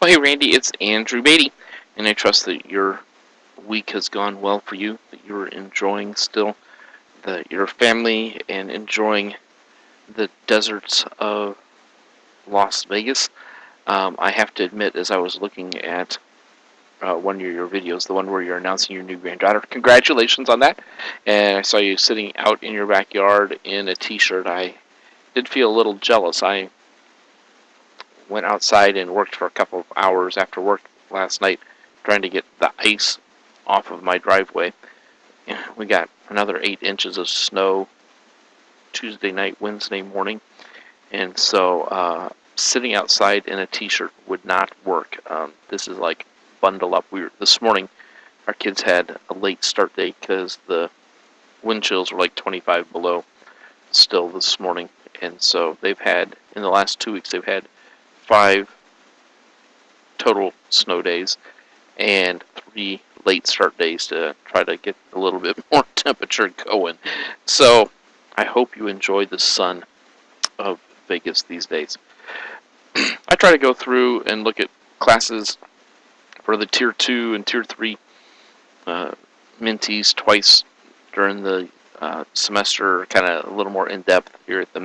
Well, hey Randy, it's Andrew Beatty, and I trust that your week has gone well for you, that you're enjoying still your family and enjoying the deserts of Las Vegas. I have to admit, as I was looking at one of your videos, the one where you're announcing your new granddaughter, congratulations on that. And I saw you sitting out in your backyard in a t-shirt. I did feel a little jealous. I went outside and worked for a couple of hours after work last night trying to get the ice off of my driveway. We got another 8 inches of snow Tuesday night, Wednesday morning, and so sitting outside in a t-shirt would not work. This is like bundle up. This morning our kids had a late start date because the wind chills were like 25 below still this morning, and so they've had, in the last 2 weeks, they've had 5 total snow days and 3 late start days to try to get a little bit more temperature going. So I hope you enjoy the sun of Vegas these days. I try to go through and look at classes for the Tier 2 and Tier 3 mentees twice during the semester, kind of a little more in-depth here at the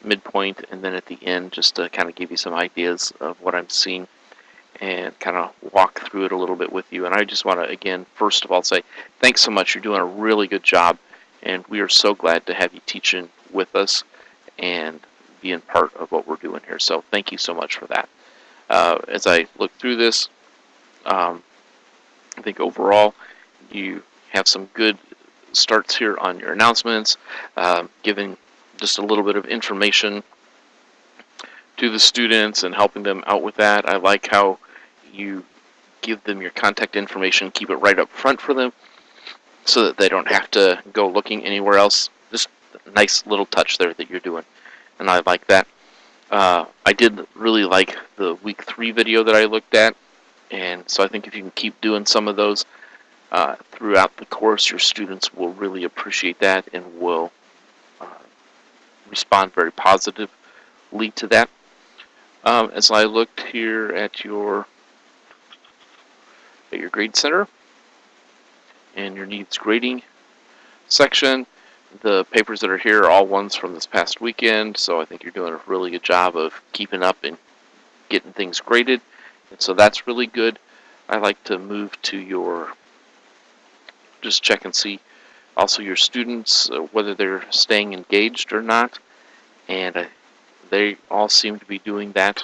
midpoint, and then at the end, just to kind of give you some ideas of what I'm seeing and kind of walk through it a little bit with you. And I just want to, again, first of all, say thanks so much. You're doing a really good job, and we are so glad to have you teaching with us and being part of what we're doing here. So thank you so much for that. As I look through this, I think overall you have some good starts here on your announcements, giving just a little bit of information to the students and helping them out with that. I like how you give them your contact information, keep it right up front for them so that they don't have to go looking anywhere else. Just a nice little touch there that you're doing, and I like that. I did really like the week 3 video that I looked at, and so I think if you can keep doing some of those throughout the course, your students will really appreciate that and will respond very positively to that. As I looked here at your grade center and your needs grading section, the papers that are here are all ones from this past weekend, so I think you're doing a really good job of keeping up and getting things graded, and so that's really good. I like to move to your, just check and see also your students, whether they're staying engaged or not, and they all seem to be doing that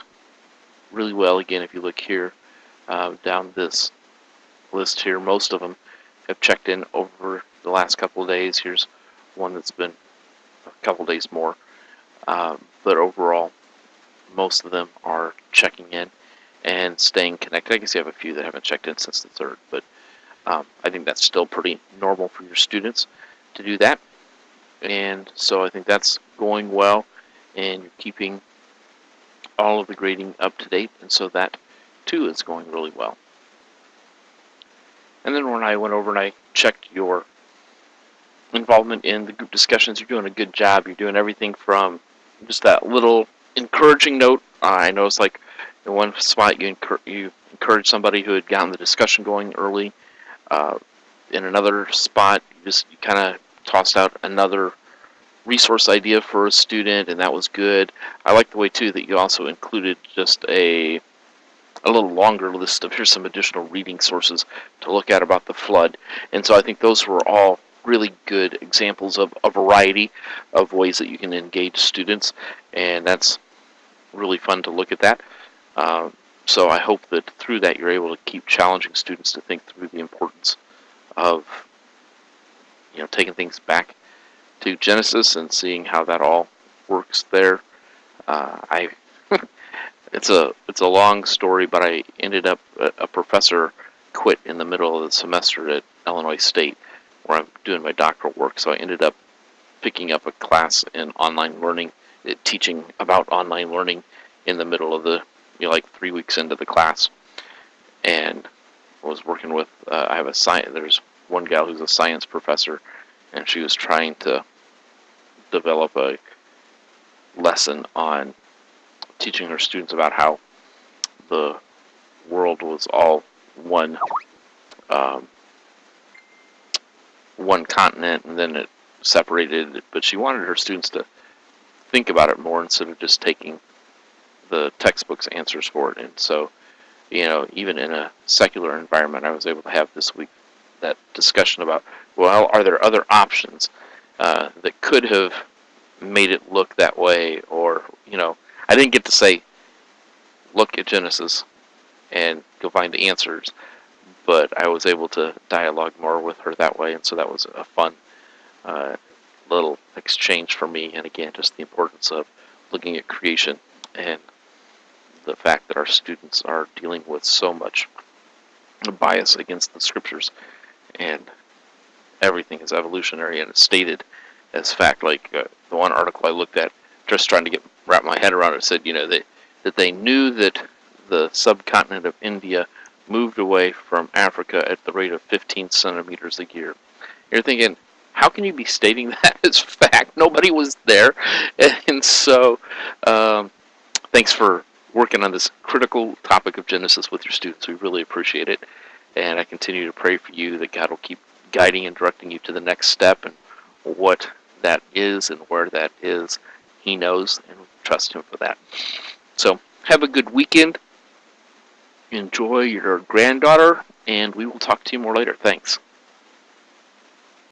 really well. Again, if you look here down this list here, most of them have checked in over the last couple of days. Here's one that's been a couple of days more, but overall most of them are checking in and staying connected. I guess you have a few that haven't checked in since the 3rd, but I think that's still pretty normal for your students to do that, and so I think that's going well, and you're keeping all of the grading up to date, and so that too is going really well. And then when I went over and I checked your involvement in the group discussions, you're doing a good job. You're doing everything from just that little encouraging note. I noticed, like, in one spot you encouraged somebody who had gotten the discussion going early. In another spot, you kind of tossed out another resource idea for a student, and that was good. I like the way too that you also included just a little longer list of here's some additional reading sources to look at about the flood, and so I think those were all really good examples of a variety of ways that you can engage students, and that's really fun to look at that. So I hope that through that you're able to keep challenging students to think through the importance of taking things back to Genesis and seeing how that all works there. It's a long story, but I ended up, a professor quit in the middle of the semester at Illinois State where I'm doing my doctoral work, so I ended up picking up a class in online learning, teaching about online learning in the middle of the, like 3 weeks into the class, and was working with, I have there's one gal who's a science professor, and she was trying to develop a lesson on teaching her students about how the world was all one one continent, and then it separated. But she wanted her students to think about it more instead of just taking the textbook's answers for it. And so, even in a secular environment, I was able to have this week that discussion about, well, are there other options that could have made it look that way? Or, I didn't get to say, look at Genesis and go find the answers, but I was able to dialogue more with her that way, and so that was a fun little exchange for me. And again, just the importance of looking at creation and the fact that our students are dealing with so much bias against the scriptures, and everything is evolutionary and it's stated as fact. Like the one article I looked at, just trying to wrap my head around it, said that they knew that the subcontinent of India moved away from Africa at the rate of 15 centimeters a year. You're thinking, how can you be stating that as fact? Nobody was there. And so thanks for working on this critical topic of Genesis with your students. We really appreciate it. And I continue to pray for you that God will keep guiding and directing you to the next step, and what that is and where that is. He knows, and we trust Him for that. So have a good weekend. Enjoy your granddaughter, and we will talk to you more later. Thanks.